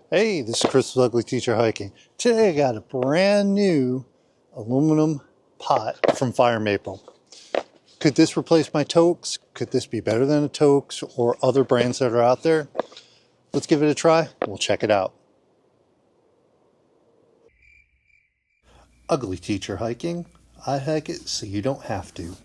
Hey, this is Chris with Ugly.Teacher.Hiking. Today I got a brand new aluminum pot from FireMaple. Could this replace my toques? Could this be better than a toques or other brands that are out there? Let's give it a try. We'll check it out. Ugly.Teacher.Hiking. I hike it so you don't have to.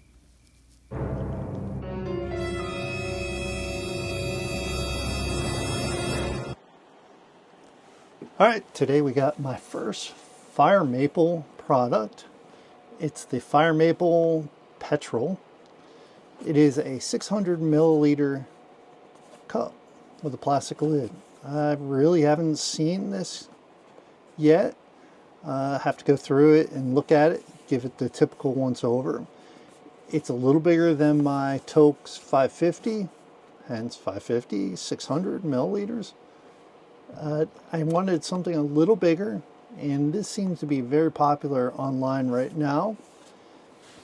Alright, today we got my first FireMaple product. It's the FireMaple Petrel. It is a 600 milliliter cup with a plastic lid. I really haven't seen this yet. I have to go through it and look at it, give it the typical once over. It's a little bigger than my Toques 550, hence 550, 600 milliliters. I wanted something a little bigger, and this seems to be very popular online right now.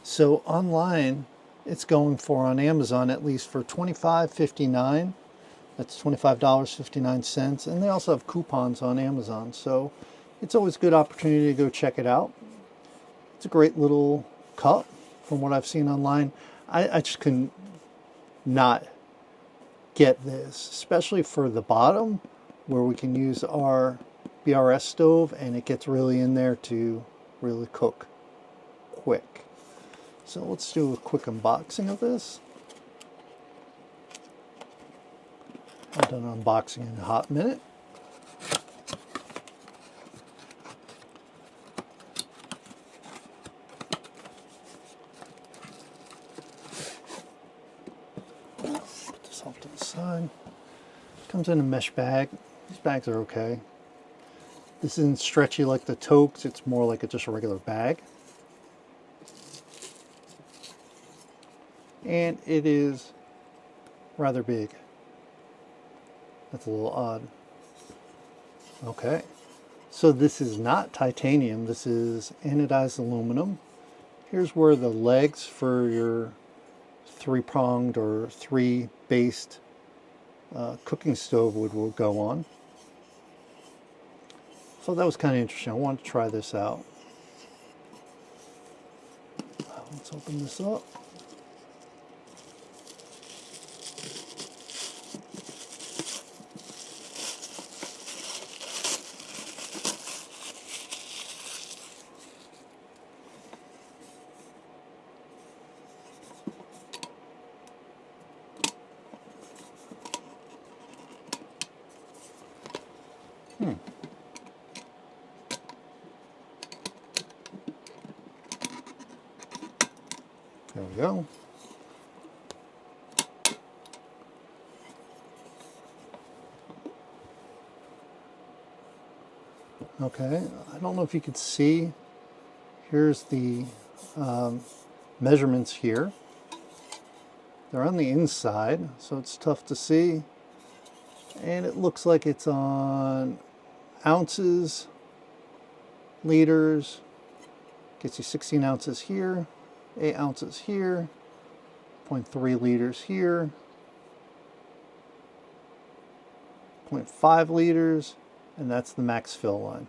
So online, it's going for on Amazon at least for $25.59. That's $25.59, and they also have coupons on Amazon, so it's always a good opportunity to go check it out. It's a great little cup from what I've seen online. I just couldn't not get this, especially for the bottom where we can use our BRS stove and it gets really in there to really cook quick. So let's do a quick unboxing of this. I've done an unboxing in a hot minute. Put this off to the side. Comes in a mesh bag. These bags are okay. This isn't stretchy like the Toques, it's more like just a regular bag. And it is rather big. That's a little odd. Okay. So this is not titanium, this is anodized aluminum. Here's where the legs for your three-pronged or three-based cooking stove would go on. So that was kind of interesting. I wanted to try this out. Let's open this up. There we go. Okay, I don't know if you could see. Here's the measurements here. They're on the inside, so it's tough to see. And it looks like it's on ounces, liters. Gets you 16 ounces here, 8 ounces here, 0.3 liters here, 0.5 liters, and that's the max fill line.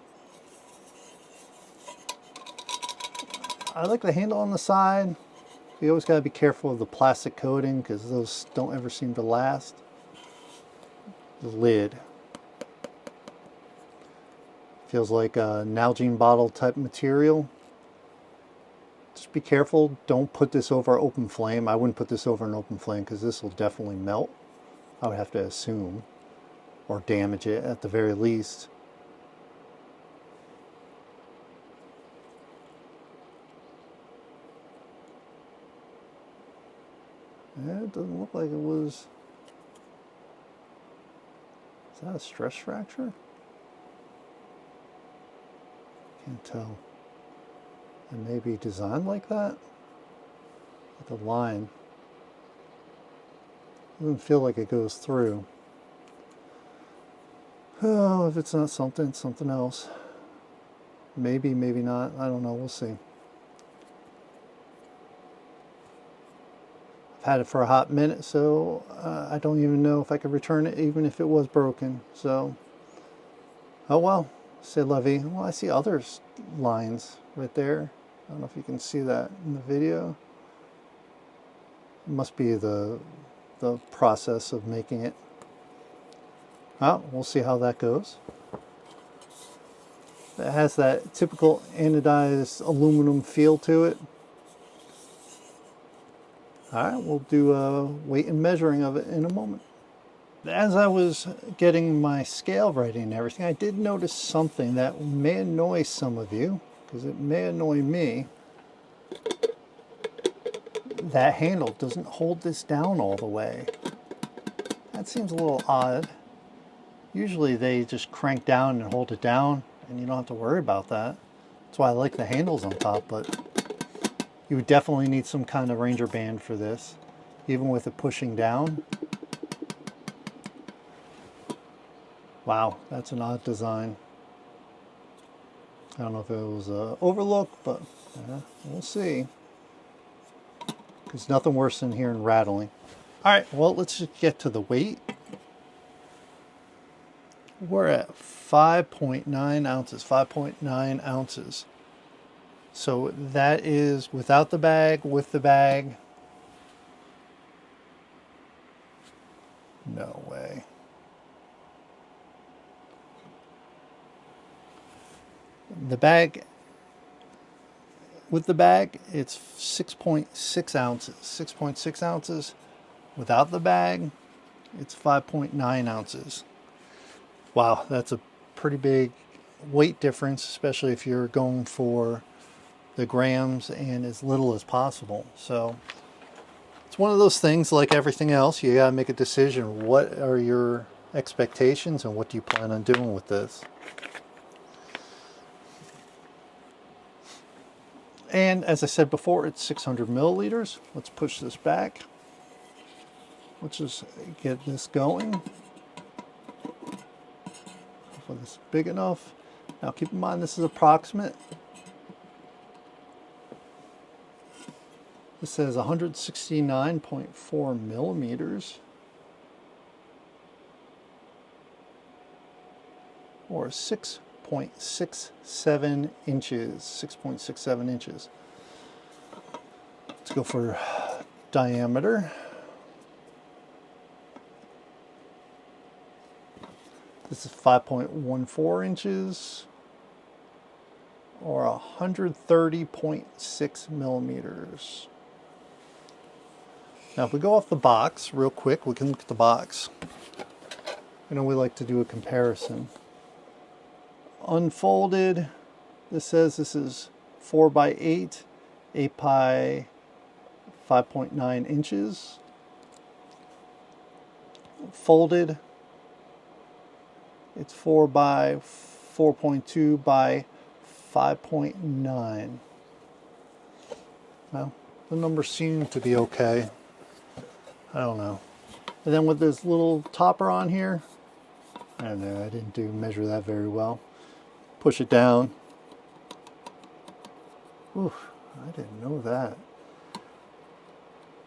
I like the handle on the side. You always got to be careful of the plastic coating because those don't ever seem to last. The lid feels like a Nalgene bottle type material. Just be careful, don't put this over open flame. I wouldn't put this over an open flame because this will definitely melt, I would have to assume, or damage it at the very least. Yeah, it doesn't look like it was. Is that a stress fracture? Can't tell. It may be designed like that. The line doesn't feel like it goes through. Oh, if it's not something, it's something else. Maybe, maybe not. I don't know. We'll see. I've had it for a hot minute, so I don't even know if I could return it, even if it was broken. So Oh well, c'est la vie. Well, I see other lines right there. I don't know if you can see that in the video. It must be the process of making it. Oh, we'll see how that goes. It has that typical anodized aluminum feel to it. All right, we'll do a weight and measuring of it in a moment. As I was getting my scale ready and everything, I did notice something that may annoy some of you, because it may annoy me. That handle doesn't hold this down all the way. That seems a little odd. Usually they just crank down and hold it down, and you don't have to worry about that. That's why I like the handles on top, but you would definitely need some kind of Ranger band for this, even with it pushing down. Wow, that's an odd design. I don't know if it was an overlook, but we'll see. There's nothing worse than hearing rattling. All right, well, let's just get to the weight. We're at 5.9 ounces, 5.9 ounces. So that is without the bag, with the bag. No way. The bag, with the bag, it's 6.6 ounces. 6.6 ounces. Without the bag, it's 5.9 ounces. Wow, that's a pretty big weight difference, especially if you're going for the grams and as little as possible. So it's one of those things, like everything else, you gotta make a decision. What are your expectations and what do you plan on doing with this? And as I said before, it's 600 milliliters. Let's push this back. Let's just get this going. Hopefully this is big enough. Now keep in mind this is approximate. This says 169.4 millimeters. Or 6.67 inches. 6.67 inches. Let's go for diameter. This is 5.14 inches, or 130.6 millimeters. Now if we go off the box real quick, we can look at the box. I know we like to do a comparison. Unfolded, this says this is 4 by 8, 8 by 5.9 inches. Folded, it's 4 by 4.2 by 5.9. Well, the numbers seem to be okay. I don't know. And then with this little topper on here, I don't know, I didn't measure that very well. Push it down. Oof, I didn't know that.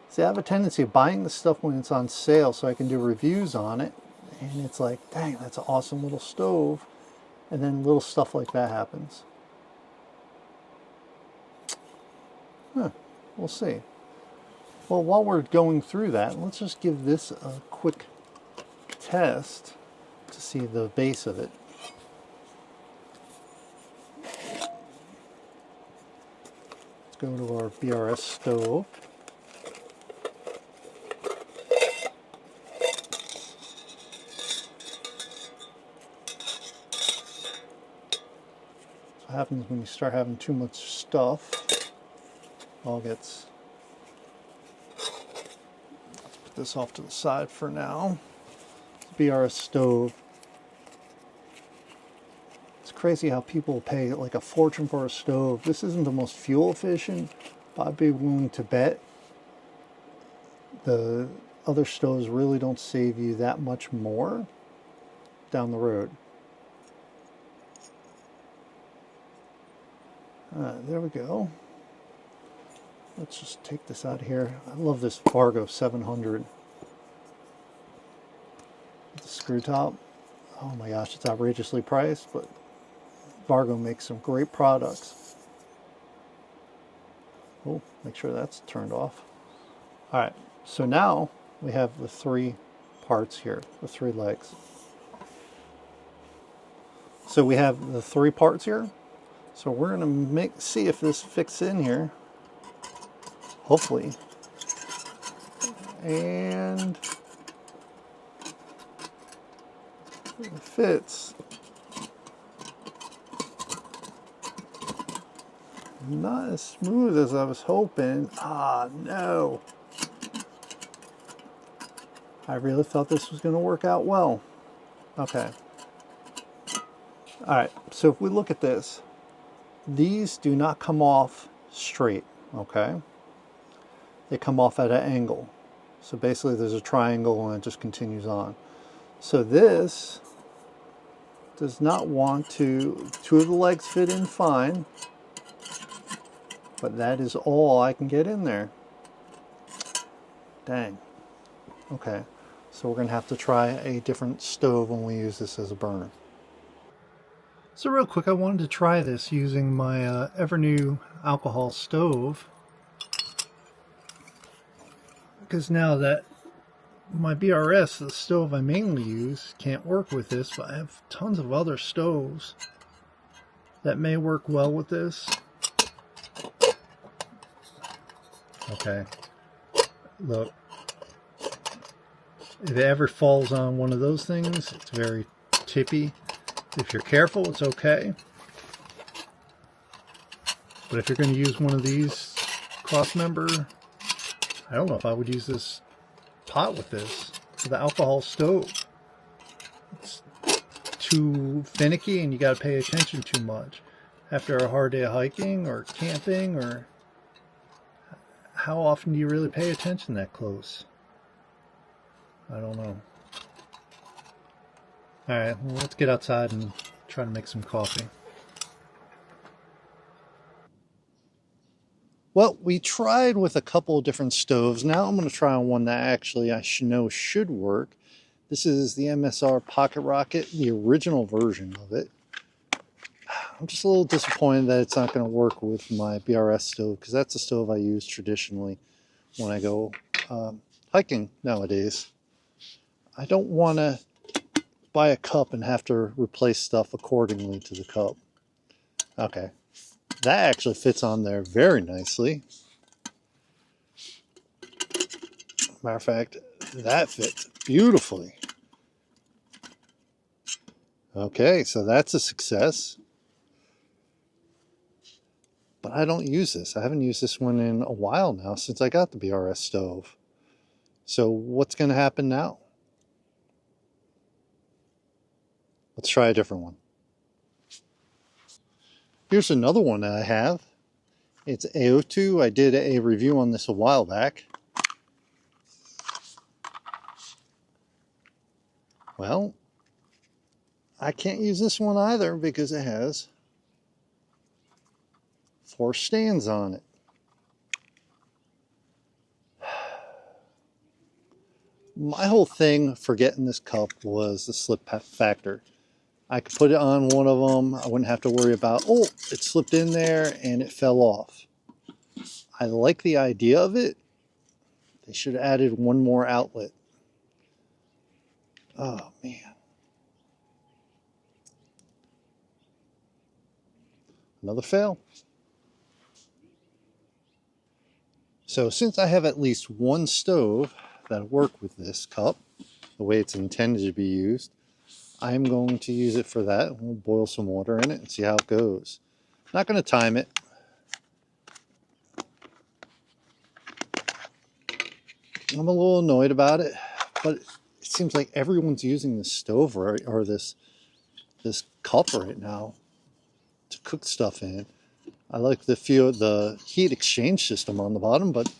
See, I have a tendency of buying the stuff when it's on sale so I can do reviews on it. And it's like, dang, that's an awesome little stove. And then little stuff like that happens. We'll see. Well, while we're going through that, let's just give this a quick test to see the base of it. Let's go to our BRS stove. What happens when you start having too much stuff, all gets, let's put this off to the side for now. BRS stove. It's crazy how people pay like a fortune for a stove. This isn't the most fuel efficient, but I'd be willing to bet the other stoves really don't save you that much more down the road. There we go. Let's just take this out of here. I love this Fargo 700. The screw top. Oh my gosh, it's outrageously priced, but Vargo makes some great products. Oh, make sure that's turned off. All right, so now we have the three parts here, the three legs. So we have the three parts here. So we're gonna see if this fits in here, hopefully. And it fits. Not as smooth as I was hoping. Ah, no. I really thought this was going to work out well. Okay. All right, so if we look at this, these do not come off straight, okay? They come off at an angle. So basically there's a triangle and it just continues on. So this does not want to, two of the legs fit in fine, but that is all I can get in there. Dang. Okay, so we're gonna have to try a different stove when we use this as a burner. So real quick, I wanted to try this using my Evernew alcohol stove, because now that my BRS, the stove I mainly use, can't work with this, but I have tons of other stoves that may work well with this. Okay, look, if it ever falls on one of those things, it's very tippy. If you're careful, it's okay. But if you're going to use one of these cross member, I don't know if I would use this pot with this for the alcohol stove. It's too finicky and you got to pay attention too much. After a hard day of hiking or camping, or how often do you really pay attention that close? I don't know. Alright, well, let's get outside and try to make some coffee. Well, we tried with a couple of different stoves. Now I'm going to try on one that actually I know should work. This is the MSR Pocket Rocket, the original version of it. I'm just a little disappointed that it's not going to work with my BRS stove, because that's the stove I use traditionally when I go hiking nowadays. I don't want to buy a cup and have to replace stuff accordingly to the cup. Okay, that actually fits on there very nicely. Matter of fact, that fits beautifully. Okay, so that's a success. But I don't use this. I haven't used this one in a while now, since I got the BRS stove. So what's going to happen now? Let's try a different one. Here's another one that I have. It's AO2. I did a review on this a while back. Well, I can't use this one either because it has 4 stands on it. My whole thing for getting this cup was the slip factor. I could put it on one of them. I wouldn't have to worry about, oh, it slipped in there and it fell off. I like the idea of it. They should have added one more outlet. Oh, man. Another fail. So since I have at least one stove that'll work with this cup, the way it's intended to be used, I'm going to use it for that. We'll boil some water in it and see how it goes. Not going to time it. I'm a little annoyed about it, but it seems like everyone's using this stove or this cup right now to cook stuff in. I like the heat exchange system on the bottom, but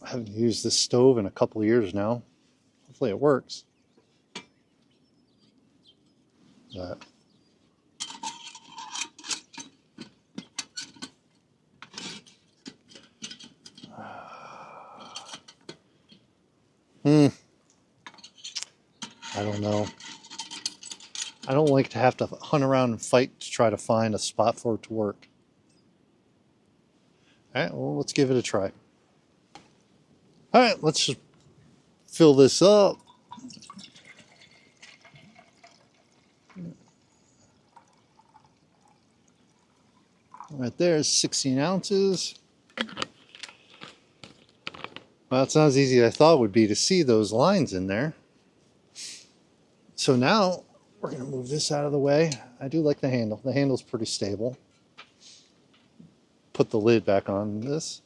I haven't used this stove in a couple of years now. Hopefully it works. That. I don't know. I don't like to have to hunt around and fight to try to find a spot for it to work. Alright, well, let's give it a try. Alright, let's just fill this up. Right there is 16 ounces. Well, it's not as easy as I thought it would be to see those lines in there. So now we're going to move this out of the way. I do like the handle. The handle's pretty stable. Put the lid back on this.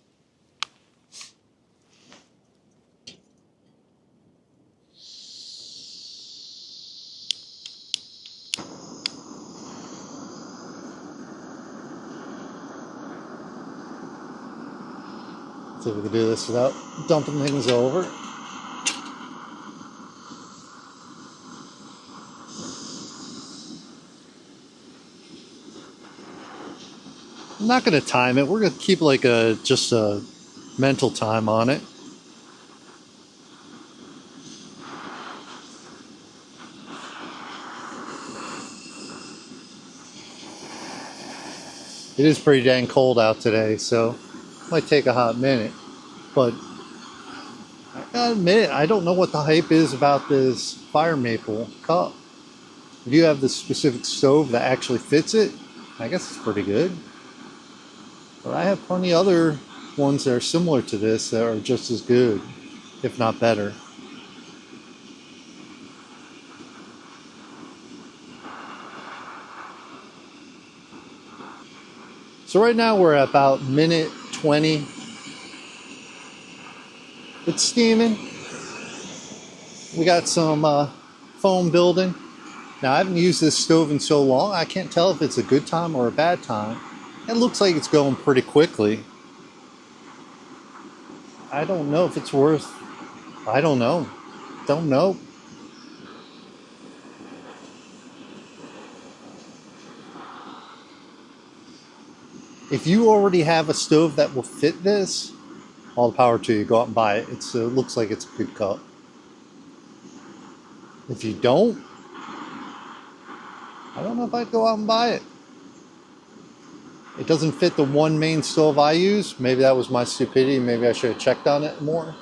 See if we can do this without dumping things over. I'm not going to time it. We're going to keep like just a mental time on it. It is pretty dang cold out today, so it might take a hot minute. But I gotta admit, I don't know what the hype is about this FireMaple cup. If you have the specific stove that actually fits it, I guess it's pretty good. But I have plenty of other ones that are similar to this that are just as good, if not better. So right now we're at about minute 20. It's steaming. We got some foam building. Now I haven't used this stove in so long, I can't tell if it's a good time or a bad time. It looks like it's going pretty quickly. I don't know if it's worth... I don't know. Don't know. If you already have a stove that will fit this, all the power to you. Go out and buy it. It looks like it's a good cup. If you don't, I don't know if I'd go out and buy it. It doesn't fit the one main stove I use. Maybe that was my stupidity. Maybe I should have checked on it more.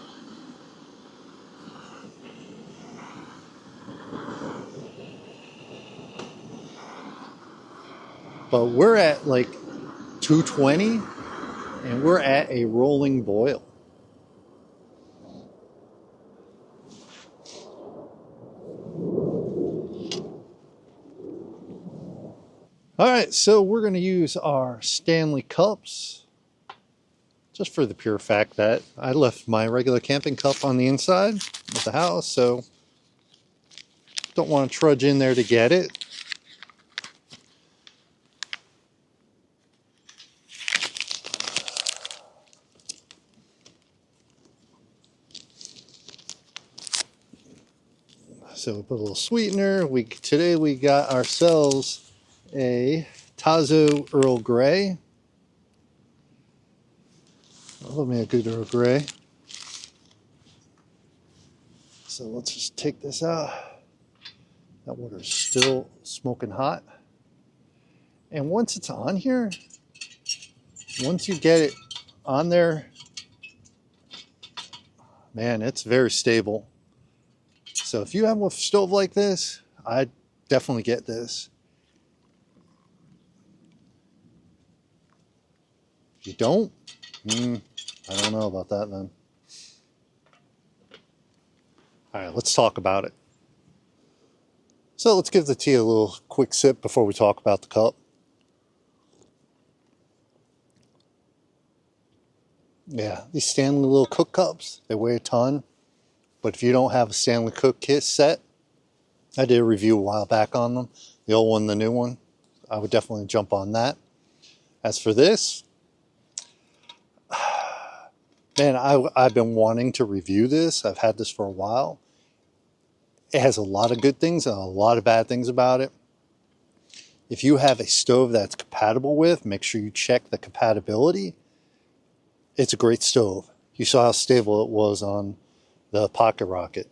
But we're at like 220 and we're at a rolling boil. All right, so we're going to use our Stanley cups just for the pure fact that I left my regular camping cup on the inside of the house, so don't want to trudge in there to get it. So we put a little sweetener. Today we got ourselves a Tazo Earl Grey. I love me a good Earl Grey. So let's just take this out. That water is still smoking hot. And once it's on here, once you get it on there, man, it's very stable. So if you have a stove like this, I'd definitely get this. If you don't, I don't know about that then. All right, let's talk about it. So let's give the tea a little quick sip before we talk about the cup. Yeah, these Stanley little cook cups, they weigh a ton. But if you don't have a Stanley cook kit set, I did a review a while back on them. The old one, the new one. I would definitely jump on that. As for this, man, I've been wanting to review this. I've had this for a while. It has a lot of good things and a lot of bad things about it. If you have a stove that's compatible with, make sure you check the compatibility. It's a great stove. You saw how stable it was on the Pocket Rocket.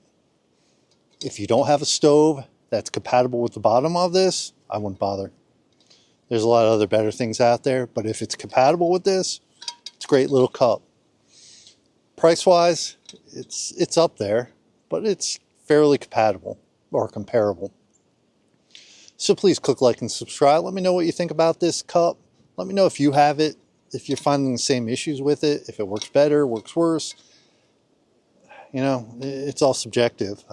If you don't have a stove that's compatible with the bottom of this, I wouldn't bother. There's a lot of other better things out there, but if it's compatible with this, it's a great little cup. Price-wise, it's up there, but it's fairly compatible or comparable. So please click like and subscribe. Let me know what you think about this cup. Let me know if you have it, if you're finding the same issues with it, if it works better, works worse. You know, it's all subjective.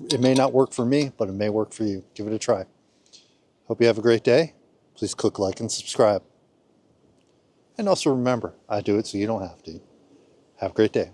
It may not work for me, but it may work for you. Give it a try. Hope you have a great day. Please click like and subscribe. And also remember, I do it so you don't have to. Have a great day.